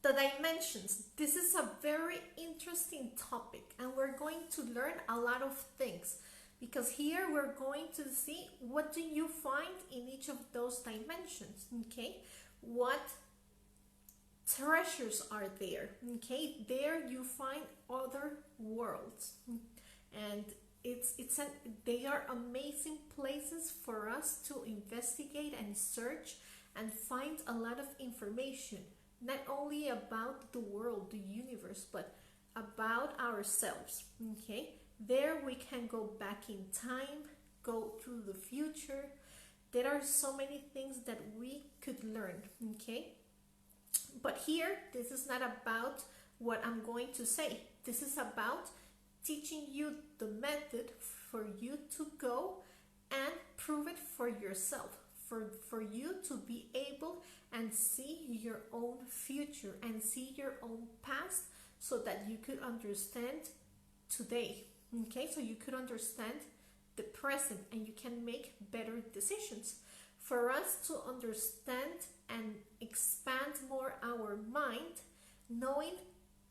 The dimensions. This is a very interesting topic, and we're going to learn a lot of things because here we're going to see what do you find in each of those dimensions. Okay, what treasures are there. Okay, there you find other worlds, and it's an they are amazing places for us to investigate and search and find a lot of information, not only about the world, the universe, but about ourselves. Okay, there we can go back in time, go through the future. There are so many things that we could learn. Okay, but here this is not about what I'm going to say. This is about teaching you the method for you to go and prove it for yourself, for you to be able and see your own future and see your own past so that you could understand today. Okay, so you could understand the present and you can make better decisions. For us to understand and expand more our mind, knowing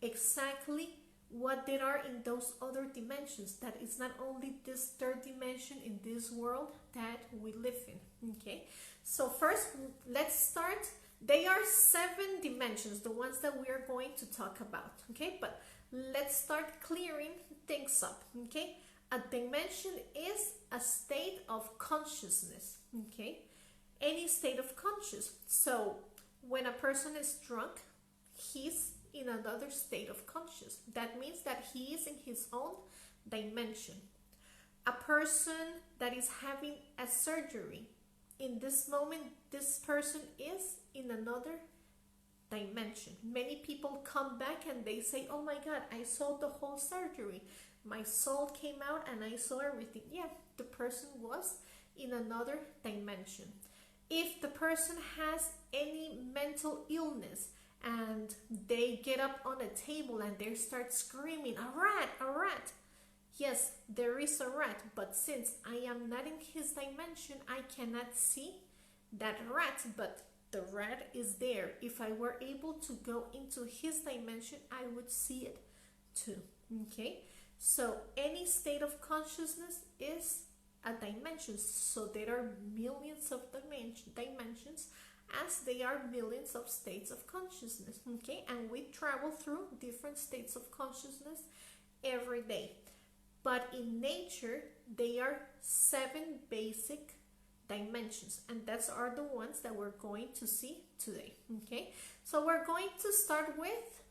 exactly what there are in those other dimensions, that is not only this third dimension in this world that we live in. Okay, so first let's start. They are 7 dimensions, the ones that we are going to talk about. Okay, but let's start clearing things up. Okay, a dimension is a state of consciousness. Okay, any state of conscious. So when a person is drunk, he's in another state of conscious. That means that he is in his own dimension. A person that is having a surgery, in this moment, this person is in another dimension. Many people come back and they say, oh my God, I saw the whole surgery. My soul came out and I saw everything. Yeah, the person was in another dimension. If the person has any mental illness and they get up on a table and they start screaming, a rat, a rat. Yes, there is a rat, but since I am not in his dimension, I cannot see that rat, but the rat is there. If I were able to go into his dimension, I would see it too. Okay, so any state of consciousness is a dimension. So there are millions of dimensions, as they are millions of states of consciousness. Okay, and we travel through different states of consciousness every day. But in nature, they are 7 basic dimensions, and that's are the ones that we're going to see today. Okay, so we're going to start with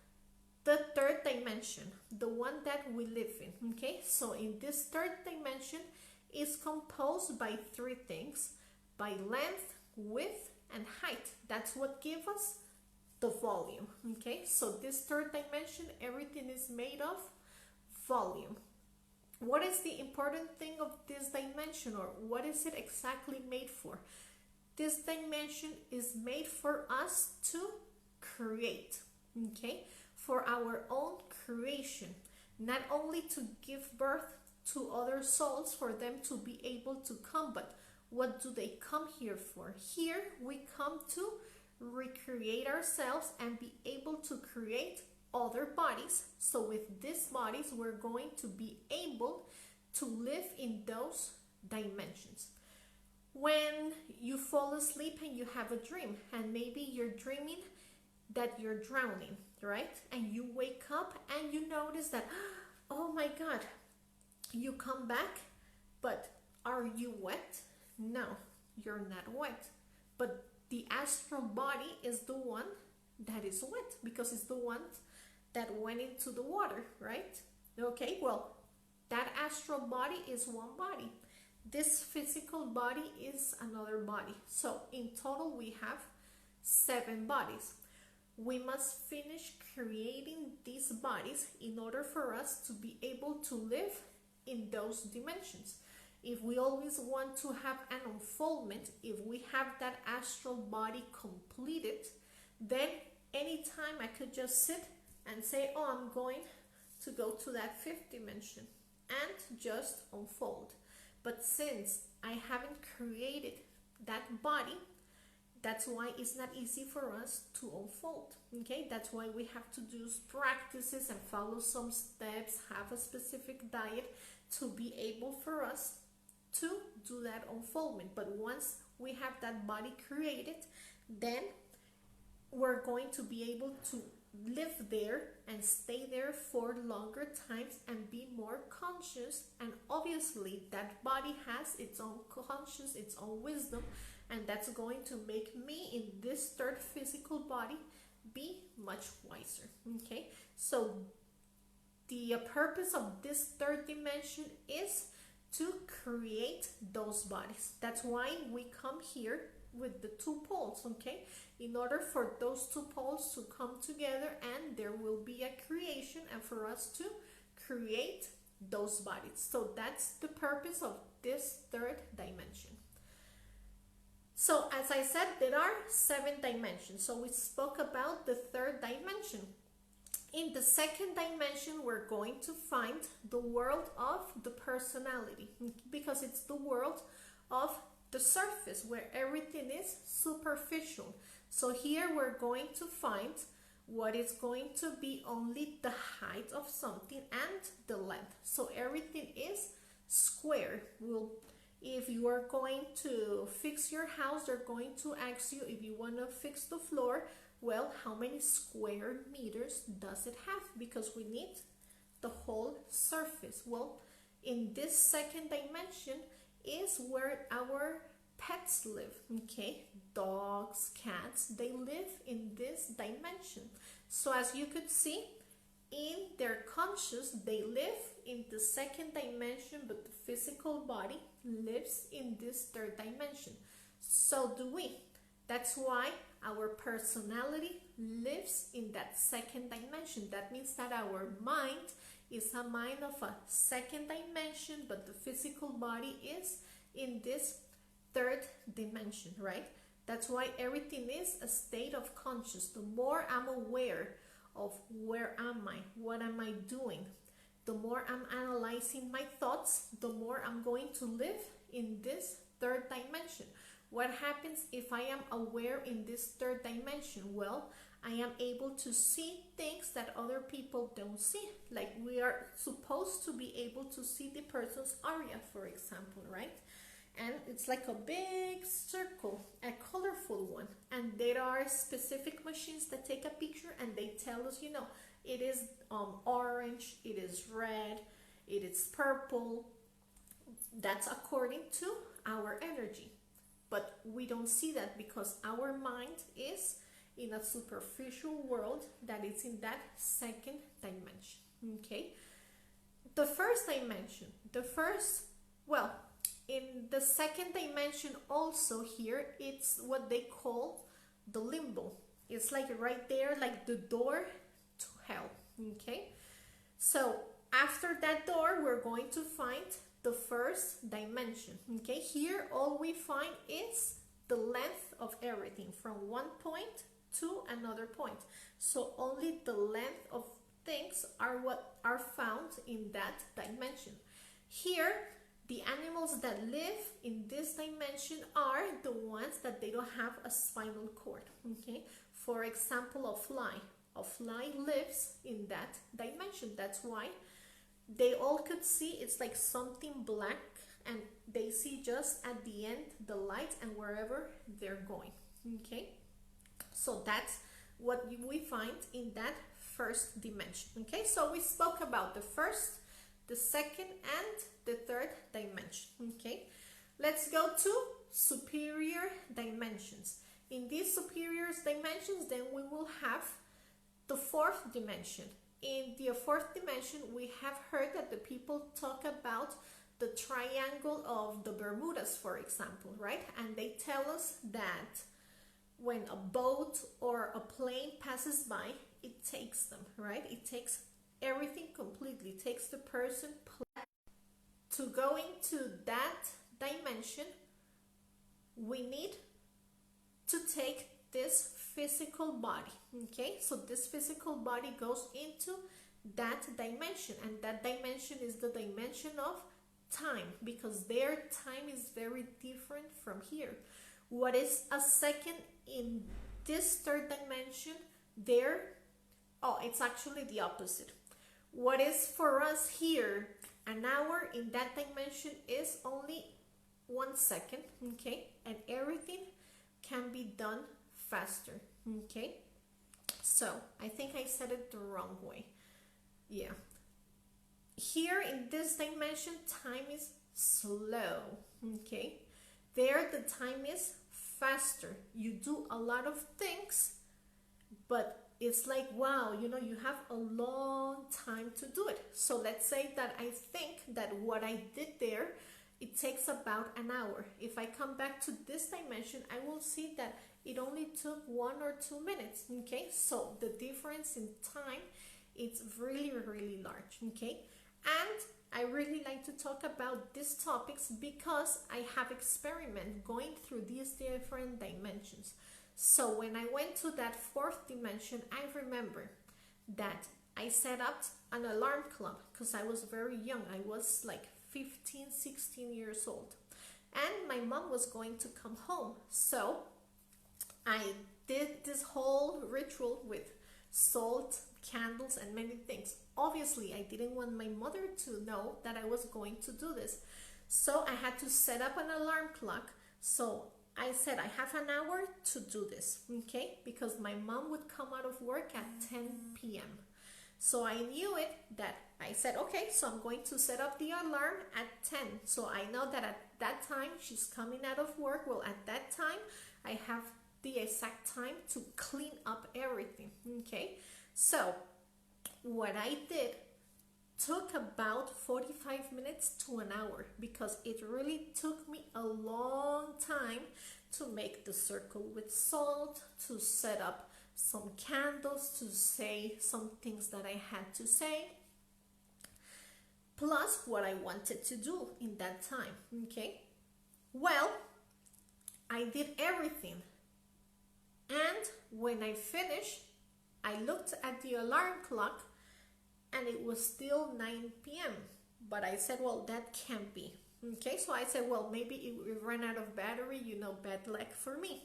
the third dimension, the one that we live in. Okay, so in this third dimension is composed by 3 things: by length, width, and height. That's what gives us the volume. Okay, so this third dimension, everything is made of volume. What is the important thing of this dimension, or what is it exactly made for? This dimension is made for us to create. Okay, for our own creation, not only to give birth to other souls for them to be able to come, but what do they come here for? Here we come to recreate ourselves and be able to create other bodies. So with these bodies, we're going to be able to live in those dimensions. When you fall asleep and you have a dream, and maybe you're dreaming that you're drowning, right? And you wake up and you notice that, oh my God, you come back, but are you wet? No, you're not wet. But the astral body is the one that is wet, because it's the one that went into the water, right? Okay, well, that astral body is one body. This physical body is another body. So in total, we have 7 bodies. We must finish creating these bodies in order for us to be able to live in those dimensions. If we always want to have an unfoldment, if we have that astral body completed, then anytime I could just sit and say, oh, I'm going to go to that 5th dimension and just unfold. But since I haven't created that body, That's why it's not easy for us to unfold. Okay, that's why we have to do practices and follow some steps, have a specific diet to be able for us to do that unfoldment. But once we have that body created, then we're going to be able to live there and stay there for longer times and be more conscious. And obviously that body has its own conscious, its own wisdom, and that's going to make me in this third physical body be much wiser. Okay, so the purpose of this third dimension is to create those bodies. That's why we come here with the two poles, okay, in order for those two poles to come together and there will be a creation and for us to create those bodies. So that's the purpose of this third dimension. So as I said, there are 7 dimensions. So we spoke about the third dimension. In the second dimension, we're going to find the world of the personality, because it's the world of the surface where everything is superficial. So here we're going to find what is going to be only the height of something and the length. So everything is square. If you are going to fix your house, they're going to ask you, if you want to fix the floor, well, how many square meters does it have? Because we need the whole surface. Well, in this second dimension is where our pets live, okay? Dogs, cats, they live in this dimension. So as you could see, in their conscious, they live in the second dimension, but the physical body lives in this third dimension. So do we. That's why our personality lives in that second dimension. That means that our mind is a mind of a second dimension, but the physical body is in this third dimension, right? That's why everything is a state of conscious. The more I'm aware of where am I, what am I doing, the more I'm analyzing my thoughts, the more I'm going to live in this third dimension. What happens if I am aware in this third dimension? Well, I am able to see things that other people don't see. Like we are supposed to be able to see the person's aura, for example, right? And it's like a big circle, a colorful one. And there are specific machines that take a picture and they tell us, you know, it is orange, it is red, it is purple. That's according to our energy. But we don't see that because our mind is in a superficial world that is in that second dimension. Okay? The first dimension, in the second dimension also here, it's what they call the limbo. It's like right there, like the door to hell. Okay? So after that door, we're going to find the first dimension. Okay, here all we find is the length of everything from one point to another point. So only the length of things are what are found in that dimension. Here, the animals that live in this dimension are the ones that they don't have a spinal cord. Okay, for example, a fly. A fly lives in that dimension. That's why they all could see it's like something black and they see just at the end the light and wherever they're going. Okay, so that's what we find in that first dimension. Okay, so we spoke about the first, the second and the third dimension. Okay, let's go to superior dimensions. In these superior dimensions, then we will have the fourth dimension. In the fourth dimension, we have heard that the people talk about the triangle of the Bermudas, for example, right? And they tell us that when a boat or a plane passes by, it takes them, right? It takes everything completely. It takes the person. To go into that dimension, we need to take this physical body. Okay, so this physical body goes into that dimension, and that dimension is the dimension of time, because their time is very different from here. What is a second in this third dimension? There, oh, it's actually the opposite. What is for us here an hour in that dimension is only 1 second, okay? And everything can be done faster, okay? So I think I said it the wrong way. Yeah. Here in this dimension, time is slow, okay? There, the time is faster. You do a lot of things, but it's like, wow, you have a long time to do it. So let's say that I think that what I did there, it takes about an hour. If I come back to this dimension, I will see that it only took 1 or 2 minutes, okay? So the difference in time, it's really, really large, okay? And I really like to talk about these topics because I have experiment going through these different dimensions. So when I went to that fourth dimension, I remember that I set up an alarm clock because I was very young. I was like 15, 16 years old. And my mom was going to come home. So I did this whole ritual with salt, candles, and many things. Obviously, I didn't want my mother to know that I was going to do this. So I had to set up an alarm clock. So I said I have an hour to do this, okay? Because my mom would come out of work at 10 p.m. So I knew it that I said, okay, so I'm going to set up the alarm at 10. So I know that at that time she's coming out of work. Well, at that time, I have the exact time to clean up everything, okay? So what I did took about 45 minutes to an hour because it really took me a long time to make the circle with salt, to set up some candles, to say some things that I had to say, plus what I wanted to do in that time, okay? Well, I did everything. And when I finished, I looked at the alarm clock and it was still 9 p.m. But I said, well, that can't be. Okay, so I said, well, maybe it ran out of battery, bad luck for me.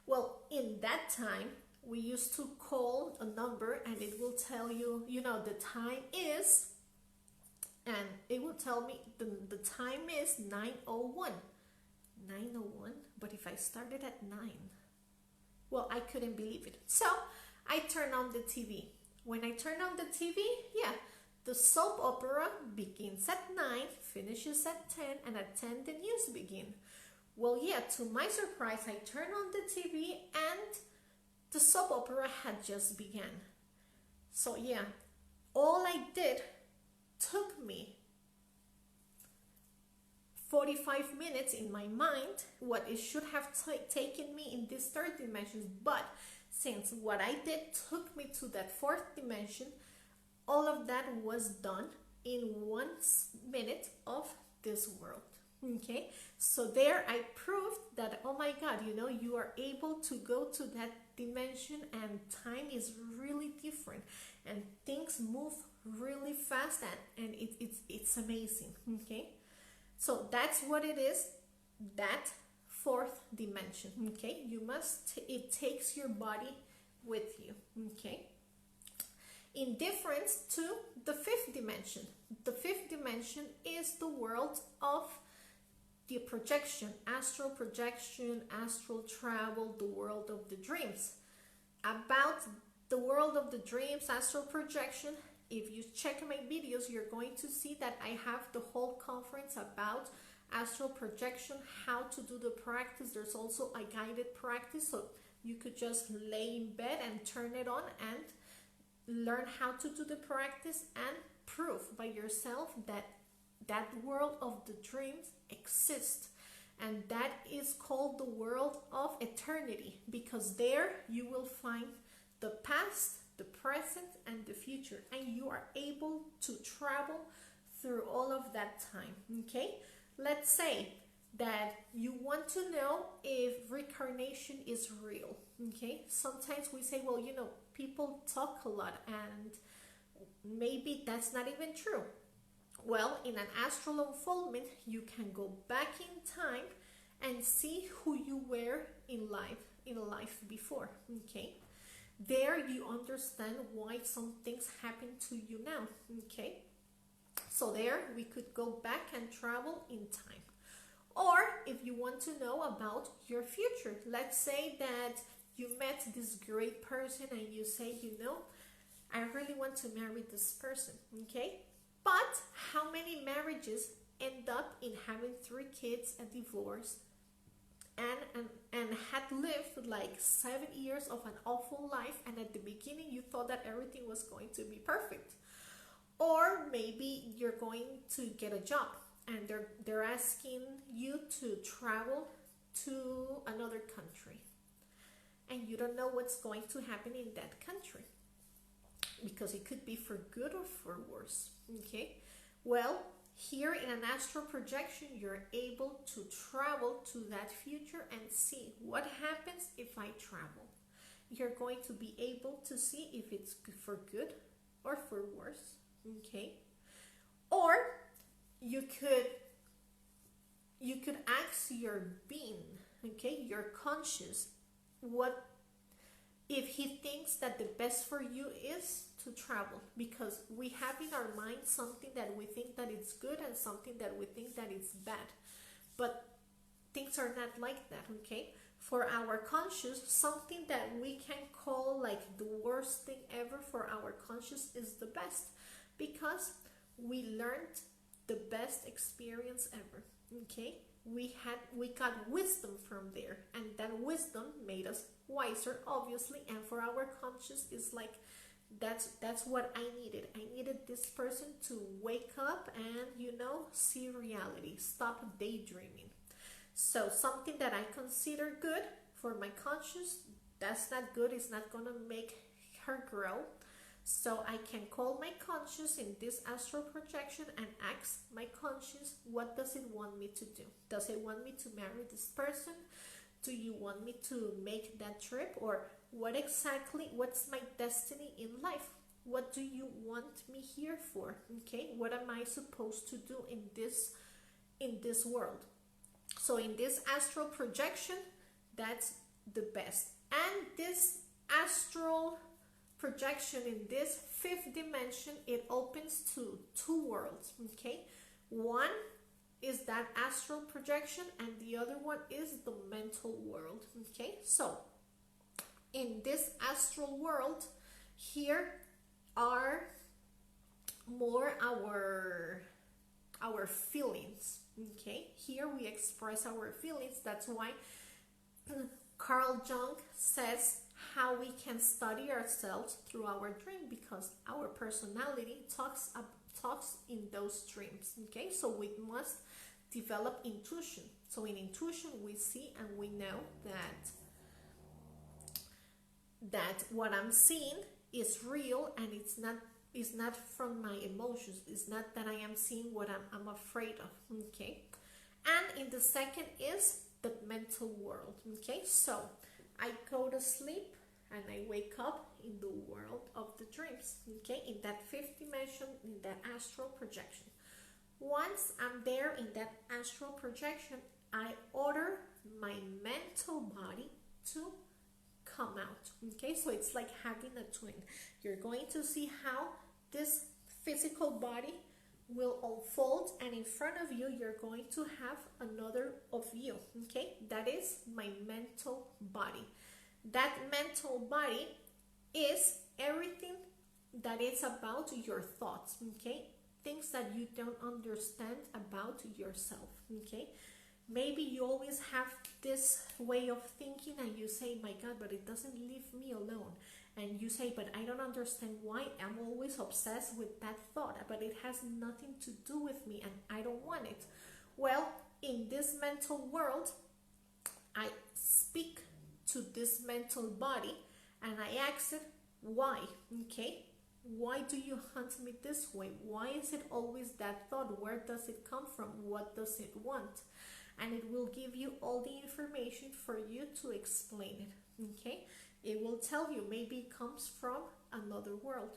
Well, in that time, we used to call a number and it will tell you, the time is, and it will tell me the time is 9:01. 9:01? But if I started at 9, well, I couldn't believe it. So I turned on the TV. When I turn on the TV, the soap opera begins at 9, finishes at 10, and at 10 the news begin. Well, to my surprise, I turned on the TV and the soap opera had just begun. So all I did took me 45 minutes in my mind, what it should have taken me in this third dimension, but since what I did took me to that fourth dimension, all of that was done in 1 minute of this world. Okay, so there I proved that, oh my God, you are able to go to that dimension and time is really different and things move really fast and it's amazing. Okay, so that's what it is, that fourth dimension. Okay, it takes your body with you. Okay, in difference to the fifth dimension. The fifth dimension is the world of the projection, astral projection, astral travel, the world of the dreams. About the world of the dreams, astral projection, if you check my videos, you're going to see that I have the whole conference about astral projection, how to do the practice. There's also a guided practice, so you could just lay in bed and turn it on and learn how to do the practice and prove by yourself that that world of the dreams exists, and that is called the world of eternity, because there you will find the past, the present, and the future, and you are able to travel through all of that time. Okay, let's say that you want to know if reincarnation is real. Okay, sometimes we say, well, people talk a lot and maybe that's not even true. Well, in an astral unfoldment, you can go back in time and see who you were in life before. Okay, there you understand why some things happen to you now. Okay, so there we could go back and travel in time. Or if you want to know about your future, let's say that you met this great person and you say, I really want to marry this person. Okay, but how many marriages end up in having 3 kids, a divorce, and had lived like 7 years of an awful life, and at the beginning you thought that everything was going to be perfect? Or maybe you're going to get a job and they're asking you to travel to another country, and you don't know what's going to happen in that country, because it could be for good or for worse. Okay, well, here in an astral projection, you're able to travel to that future and see what happens if I travel. You're going to be able to see if it's for good or for worse. Okay, or you could ask your being, okay, your conscious, what if he thinks that the best for you is to travel, because we have in our mind something that we think that it's good and something that we think that it's bad, but things are not like that. Okay, for our conscious, something that we can call like the worst thing ever, for our conscious is the best, because we learned the best experience ever. Okay, we got wisdom from there, and that wisdom made us wiser, obviously. And for our conscious, is like that's what I needed. I needed this person to wake up and see reality, stop daydreaming. So something that I consider good for my conscious, that's not good. It's not gonna make her grow. So I can call my conscious in this astral projection and ask my conscious, what does it want me to do? Does it want me to marry this person? Do you want me to make that trip? Or what's my destiny in life? What do you want me here for? Okay, what am I supposed to do in this world? So in this astral projection, that's the best. And this astral projection in this 5th dimension, it opens to 2 worlds. Okay, one is that astral projection and the other one is the mental world. Okay, so in this astral world, here are more our feelings. Okay, here we express our feelings. That's why Carl Jung says how we can study ourselves through our dream, because our personality talks in those dreams. Okay, so we must develop intuition. So in intuition, we see and we know that what I'm seeing is real, and it's not from my emotions. It's not that I am seeing what I'm afraid of. Okay, and in the second is the mental world. Okay, so I go to sleep and I wake up in the world of the dreams. Okay, in that 5th dimension, in that astral projection. Once I'm there in that astral projection, I order my mental body to come out. Okay, so it's like having a twin. You're going to see how this physical body will unfold, and in front of you, you're going to have another of you. Okay, that is my mental body. That mental body is everything that is about your thoughts. Okay, things that you don't understand about yourself. Okay, maybe you always have this way of thinking and you say, my God, but it doesn't leave me alone. And you say, but I don't understand why I'm always obsessed with that thought, but it has nothing to do with me and I don't want it. Well, in this mental world, I speak to this mental body and I ask it, why? Okay, why do you hunt me this way? Why is it always that thought? Where does it come from? What does it want? And it will give you all the information for you to explain it. Okay, it will tell you, maybe it comes from another world.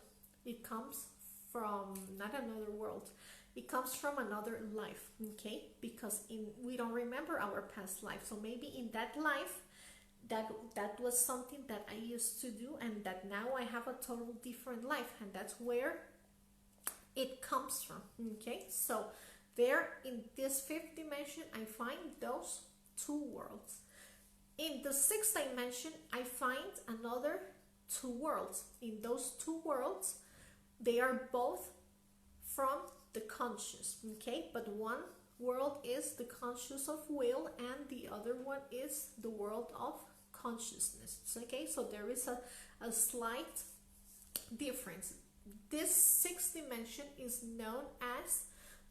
It comes from not another world. It comes from another life, okay? Because we don't remember our past life. So maybe in that life, that was something that I used to do, and that now I have a total different life, and that's where it comes from, okay? So there in this fifth dimension, I find those two worlds. In the sixth dimension, I find another two worlds. In those two worlds, they are both from the conscious, okay? But one world is the conscious of will, and the other one is the world of consciousness, okay? So there is a slight difference. This sixth dimension is known as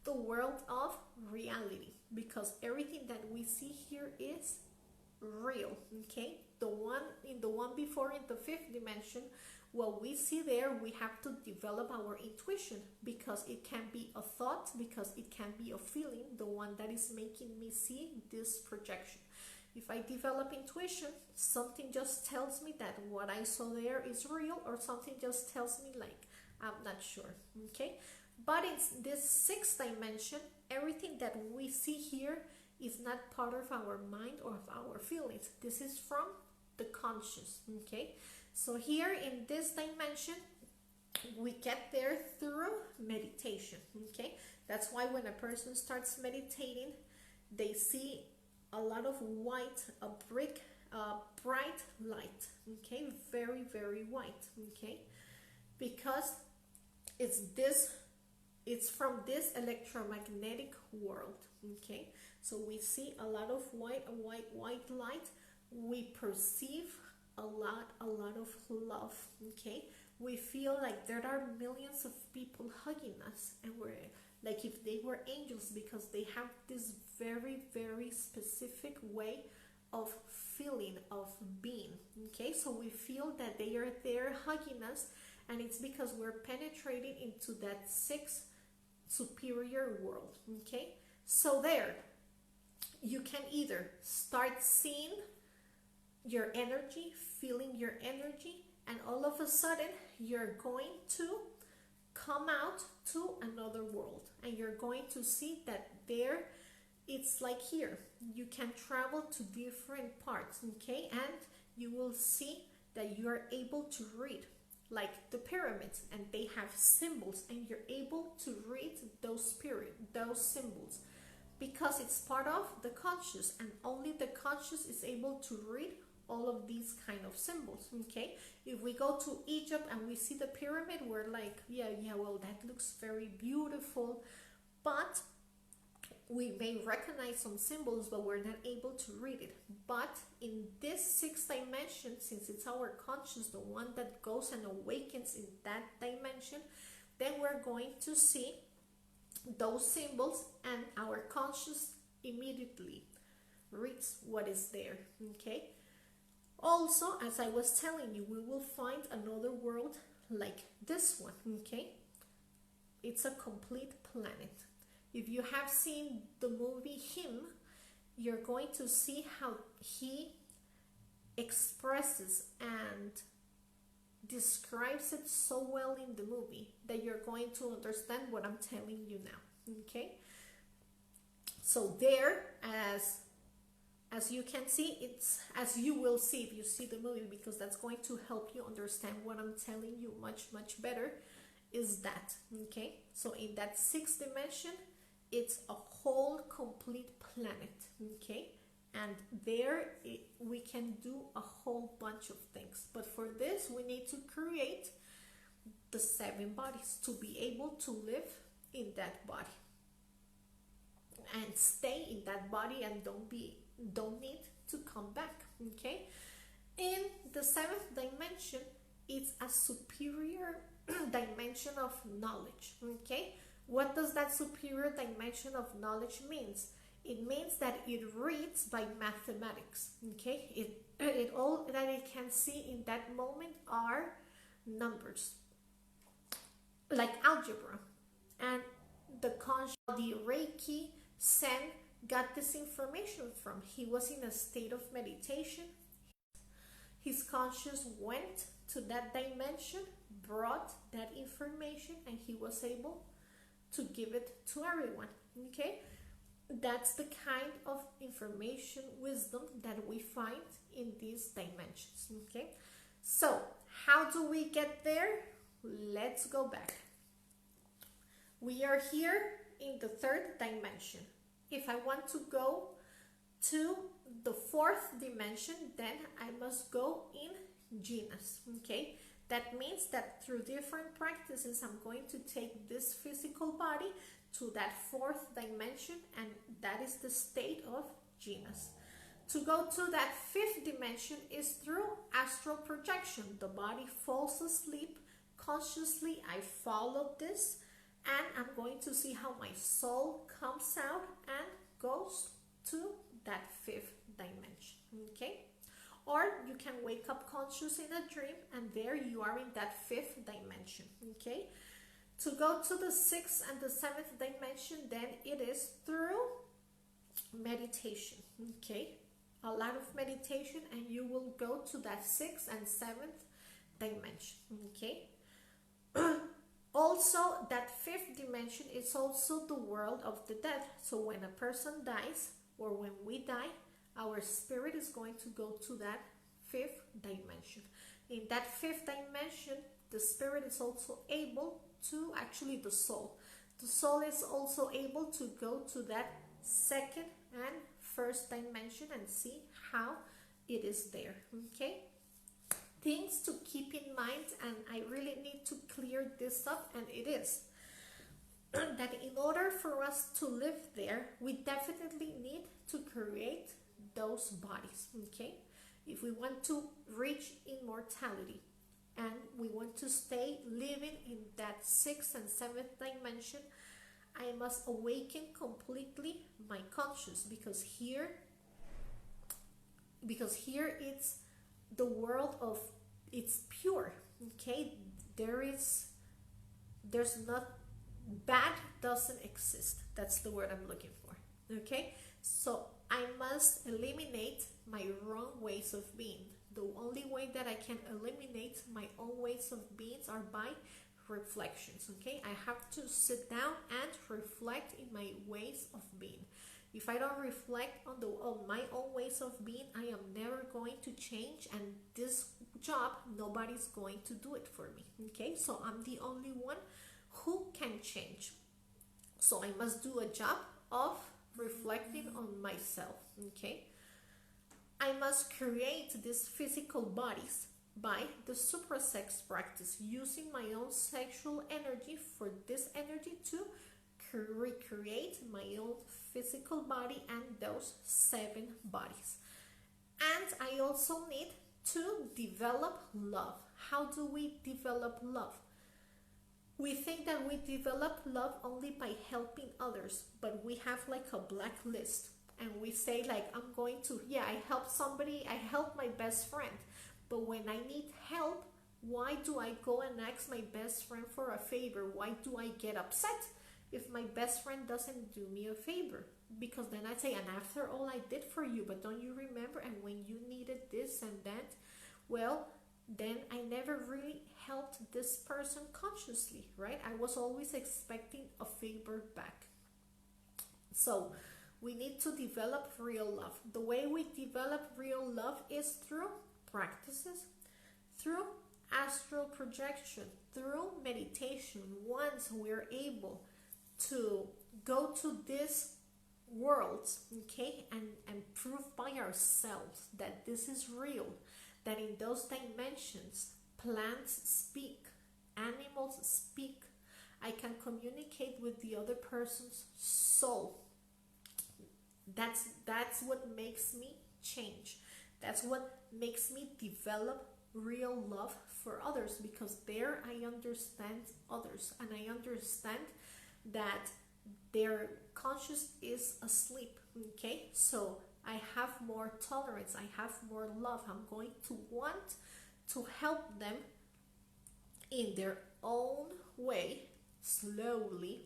the world of reality, because everything that we see here is real, okay? The one before, in the fifth dimension, what we see there, we have to develop our intuition, because it can be a thought, because it can be a feeling, the one that is making me see this projection. If I develop intuition, something just tells me that what I saw there is real, or something just tells me like, I'm not sure, okay? But in this sixth dimension, everything that we see here is not part of our mind or of our feelings. This is from the conscious, okay? So here in this dimension, we get there through meditation, okay? That's why when a person starts meditating, they see a lot of white, a bright light, okay? Very, very white, okay? Because it's from this electromagnetic world, okay? So we see a lot of white light. We perceive a lot of love, okay? We feel like there are millions of people hugging us, and we're like if they were angels, because they have this very, very specific way of feeling, of being, okay? So we feel that they are there hugging us, and it's because we're penetrating into that sixth superior world, okay? So there, you can either start seeing your energy, feeling your energy, and all of a sudden you're going to come out to another world, and you're going to see that there, it's like here, you can travel to different parts, okay? And you will see that you are able to read, like the pyramids, and they have symbols, and you're able to read those symbols, because it's part of the conscious, and only the conscious is able to read all of these kind of symbols, okay? If we go to Egypt and we see the pyramid, we're like, yeah, well, that looks very beautiful, but we may recognize some symbols, but we're not able to read it. But in this sixth dimension, since it's our conscious, the one that goes and awakens in that dimension, then we're going to see those symbols, and our conscious immediately reads what is there, okay? Also, as I was telling you, we will find another world like this one, okay? It's a complete planet. If you have seen the movie Him, you're going to see how he expresses and describes it so well in the movie that you're going to understand what I'm telling you now, okay? So there, as you can see, it's as you will see if you see the movie, because that's going to help you understand what I'm telling you much better, is that, okay? So in that sixth dimension, it's a whole complete planet, okay? And there we can do a whole bunch of things, but for this we need to create the 7 bodies to be able to live in that body and stay in that body, and don't need to come back, okay? In the 7th dimension, it's a superior dimension of knowledge, okay? What does that superior dimension of knowledge means? It means that it reads by mathematics, okay? All that it can see in that moment are numbers, like algebra. And the Reiki Sen got this information from. He was in a state of meditation. His conscious went to that dimension, brought that information, and he was able to give it to everyone. Okay, that's the kind of information, wisdom that we find in these dimensions. Okay, so how do we get there? Let's go back. We are here in the third dimension. If I want to go to the fourth dimension, then I must go in genus. Okay, that means that through different practices, I'm going to take this physical body to that fourth dimension, and that is the state of genus. To go to that fifth dimension is through astral projection. The body falls asleep. Consciously, I follow this, and I'm going to see how my soul comes out and goes to that fifth dimension. Okay? Or you can wake up conscious in a dream, and there you are in that fifth dimension. Okay? To go to the sixth and the seventh dimension, then it is through meditation. Okay? A lot of meditation, and you will go to that sixth and seventh dimension. Okay? Also, that fifth dimension is also the world of the dead. So when a person dies, or when we die, our spirit is going to go to that fifth dimension. In that fifth dimension, the spirit is also able to, actually the soul is also able to go to that second and first dimension and see how it is there. Okay, things to keep in mind, and I really need to clear this up, and it is that in order for us to live there, we definitely need to create those bodies. Okay, if we want to reach immortality and we want to stay living in that sixth and seventh dimension, I must awaken completely my conscious, because here it's the world of, it's pure. Okay, there's not, bad doesn't exist. That's the word I'm looking for. Okay, so I must eliminate my wrong ways of being. The only way that I can eliminate my own ways of being are by reflections. Okay, I have to sit down and reflect in my ways of being. If I don't reflect on my own ways of being, I am never going to change, and this job, nobody's going to do it for me. Okay, so I'm the only one who can change. So I must do a job of reflecting on myself. Okay, I must create these physical bodies by the suprasex practice, using my own sexual energy for this energy to recreate my own physical body and those 7 bodies. And I also need to develop love. How do we develop love? We think that we develop love only by helping others, but we have like a blacklist, and we say like, I'm going to, I help somebody, I help my best friend, but when I need help, why do I go and ask my best friend for a favor? Why do I get upset if my best friend doesn't do me a favor? Because then I say, and after all I did for you, but don't you remember? And when you needed this and that, well, then I never really helped this person consciously, right? I was always expecting a favor back. So we need to develop real love. The way we develop real love is through practices, through astral projection, through meditation. Once we're able to go to these worlds, okay, and prove by ourselves that this is real, that in those dimensions plants speak, animals speak, I can communicate with the other person's soul. That's what makes me change. That's what makes me develop real love for others, because there I understand others, and I understand that their conscious is asleep. Okay, so I have more tolerance, I have more love. I'm going to want to help them in their own way, slowly,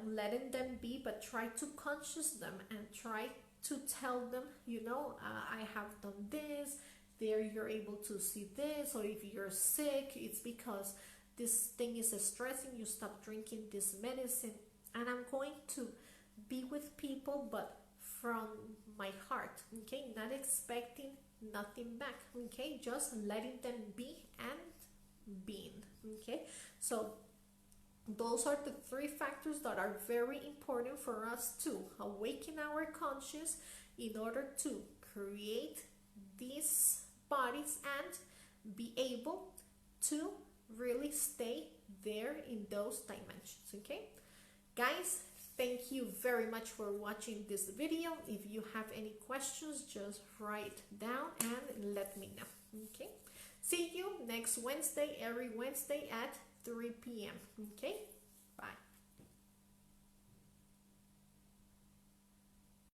letting them be, but try to conscious them and try to tell them, I have done this, there you're able to see this, or if you're sick, it's because this thing is stressing you, stop drinking this medicine. And I'm going to be with people, but from my heart, okay, not expecting nothing back, okay, just letting them be and being, okay. So those are the three factors that are very important for us to awaken our conscious in order to create these bodies and be able to really stay there in those dimensions, okay. Guys, thank you very much for watching this video. If you have any questions, just write down and let me know, okay. See you next Wednesday, every Wednesday at 3 p.m. okay.